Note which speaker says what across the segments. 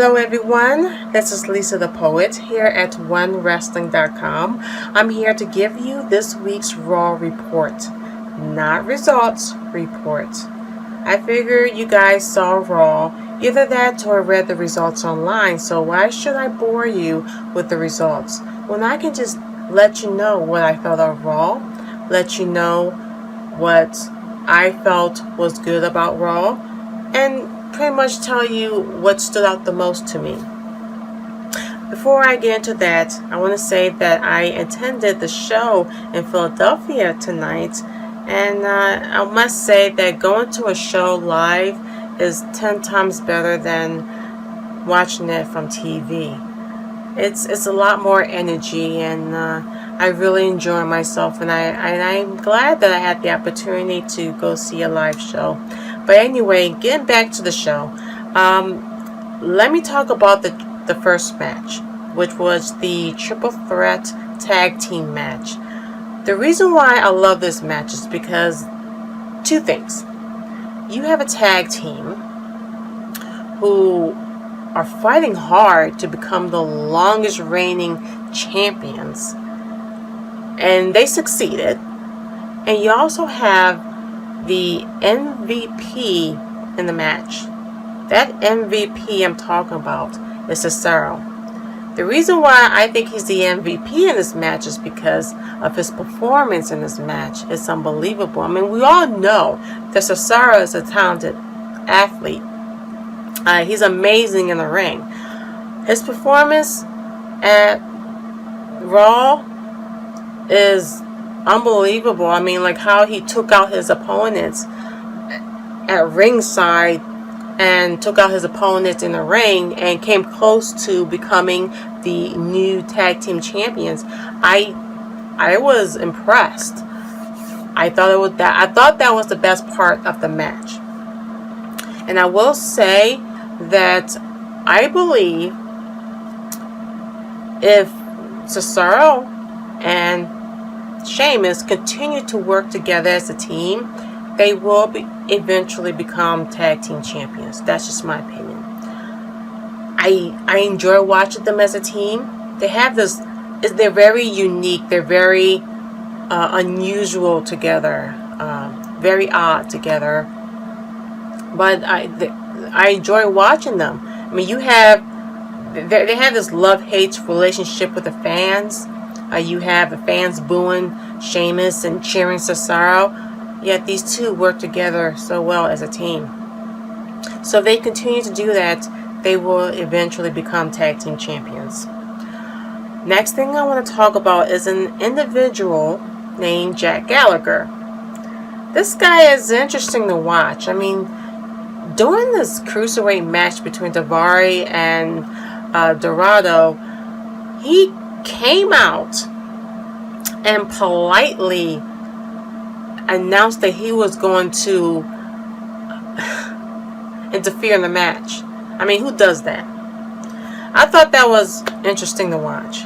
Speaker 1: Hello everyone, this is Lisa the Poet here at onewrestling.com. I'm here to give you this week's Raw report, not results report. I figure you guys saw Raw, either that or read the results online, so why should I bore you with the results when I can just let you know what I thought of Raw, let you know what I felt was good about Raw, and pretty much tell you what stood out the most to me. Before I get into that, I want to say that I attended the show in Philadelphia tonight, and I must say that going to a show live is 10 times better than watching it from TV. It's a lot more energy, and I really enjoy myself, and I'm glad that I had the opportunity to go see a live show. But anyway, getting back to the show, let me talk about the first match, which was the Triple Threat Tag Team match. The reason why I love this match is because two things. You have a tag team who are fighting hard to become the longest reigning champions, and they succeeded. And you also have the MVP in the match. That MVP I'm talking about is Cesaro. The reason why I think he's the MVP in this match is because of his performance in this match. It's unbelievable. I mean, we all know that Cesaro is a talented athlete. He's amazing in the ring. His performance at Raw is unbelievable. I mean, like how he took out his opponents at ringside and took out his opponents in the ring and came close to becoming the new tag team champions. I was impressed. I thought that was the best part of the match. And I will say that I believe if Cesaro and Sheamus continue to work together as a team, they will eventually become tag team champions. That's just my opinion. I enjoy watching them as a team. They have this, they're very unique, they're very unusual together, very odd together, but I enjoy watching them. I mean, they have this love-hate relationship with the fans. You have the fans booing Sheamus and cheering Cesaro. Yet these two work together so well as a team. So if they continue to do that, they will eventually become tag team champions. Next thing I want to talk about is an individual named Jack Gallagher. This guy is interesting to watch. I mean, during this cruiserweight match between Daivari and Dorado, he came out and politely announced that he was going to interfere in the match. I mean, who does that? I thought that was interesting to watch.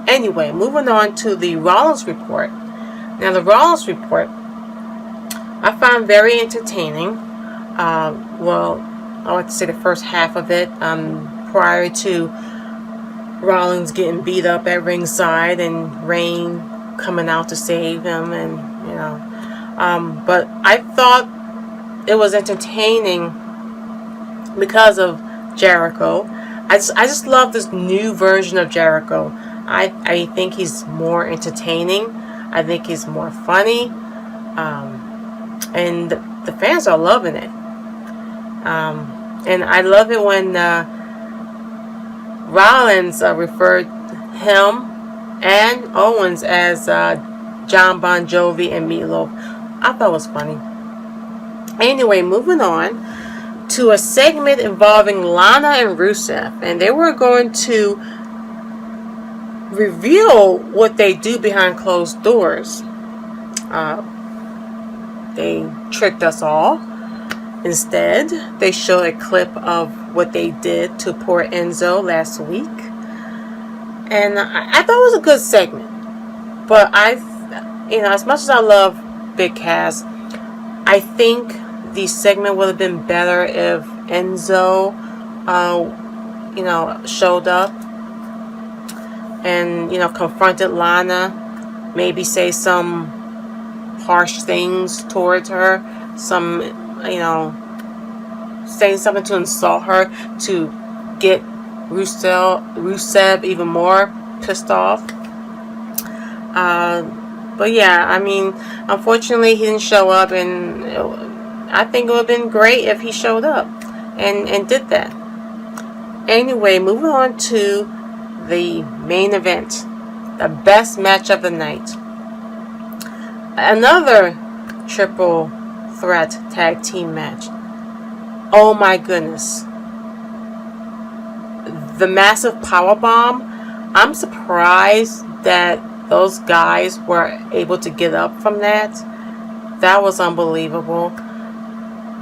Speaker 1: Anyway, moving on to the Rollins Report. Now, the Rollins Report I found very entertaining. Well, I like to say the first half of it, prior to Rollins getting beat up at ringside and Reign coming out to save him, and but I thought it was entertaining because of Jericho. I just love this new version of Jericho. I think he's more entertaining. I think he's more funny, and the fans are loving it. And I love it when Rollins referred him and Owens as John Bon Jovi and Meatloaf. I thought it was funny. Anyway, moving on to a segment involving Lana and Rusev, and they were going to reveal what they do behind closed doors. They tricked us all. Instead, they showed a clip of what they did to poor Enzo last week, and I thought it was a good segment. But as much as I love Big Cass, I think the segment would have been better if Enzo showed up and, confronted Lana, maybe say some harsh things towards her, some, saying something to insult her, to get Rusev even more pissed off. But yeah, I mean, unfortunately he didn't show up, and I think it would have been great if he showed up and did that. Anyway, moving on to the main event, the best match of the night. Another triple threat tag team match. Oh my goodness. The massive powerbomb. I'm surprised that those guys were able to get up from that. That was unbelievable.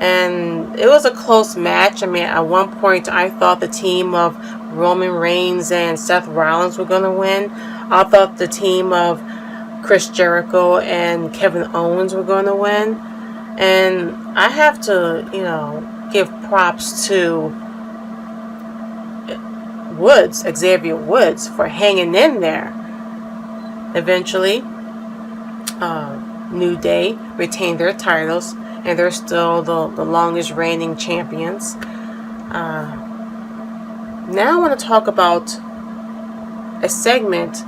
Speaker 1: And it was a close match. I mean, at one point I thought the team of Roman Reigns and Seth Rollins were going to win. I thought the team of Chris Jericho and Kevin Owens were going to win. And I have to, give props to Xavier Woods, for hanging in there. Eventually, New Day retained their titles, and they're still the longest reigning champions. Now I want to talk about a segment,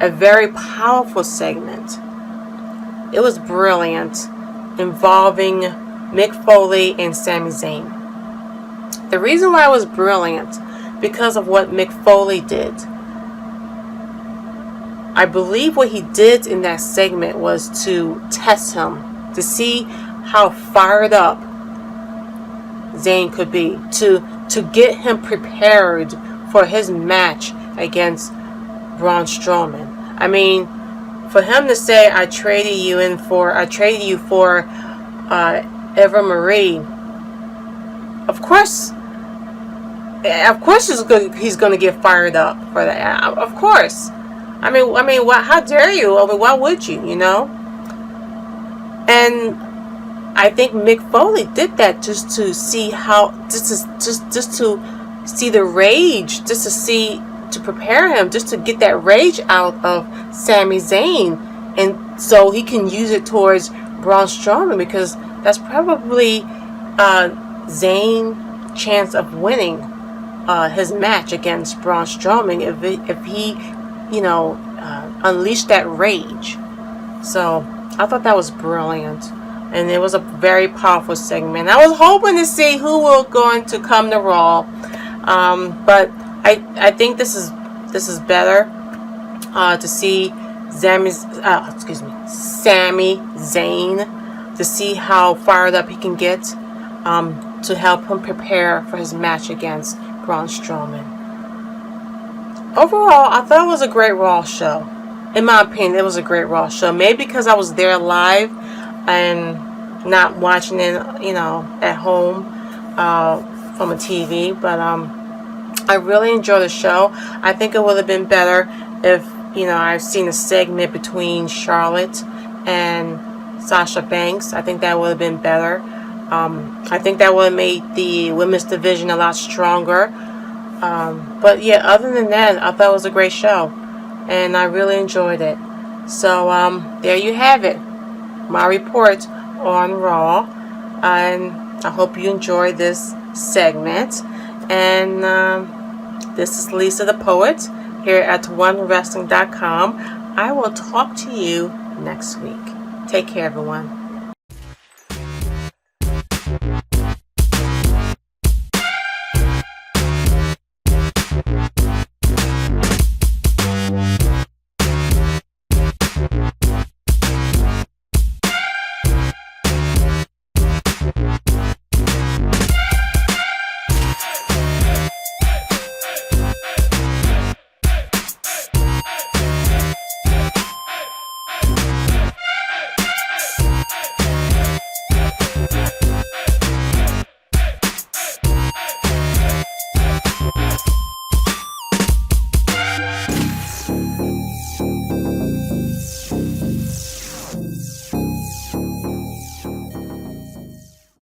Speaker 1: a very powerful segment. It was brilliant, involving Mick Foley and Sami Zayn. The reason why it was brilliant, because of what Mick Foley did. I believe what he did in that segment was to test him, to see how fired up Zayn could be, to get him prepared for his match against Braun Strowman. I mean, for him to say, I traded you for Eva Marie. Of course he's going to get fired up for that. Of course. I mean, what? How dare you? I mean, why would you? And I think Mick Foley did that just to see just to see the rage, to prepare him, just to get that rage out of Sami Zayn, and so he can use it towards Braun Strowman, because that's probably Zayn's chance of winning his match against Braun Strowman if he unleashed that rage. So I thought that was brilliant, and it was a very powerful segment. I was hoping to see who will going to come to Raw, but I think this is better to see Sami Zayn, to see how fired up he can get, to help him prepare for his match against Braun Strowman. Overall, I thought it was a great Raw show. In my opinion, it was a great Raw show. Maybe because I was there live and not watching it, at home from a TV. But I really enjoyed the show. I think it would have been better if, I've seen a segment between Charlotte and Sasha Banks. I think that would have been better. I think that would have made the women's division a lot stronger. But yeah, other than that, I thought it was a great show, and I really enjoyed it. So there you have it, my report on Raw, and I hope you enjoyed this segment. And this is Lisa the Poet here at onewrestling.com. I will talk to you next week. Take care, everyone.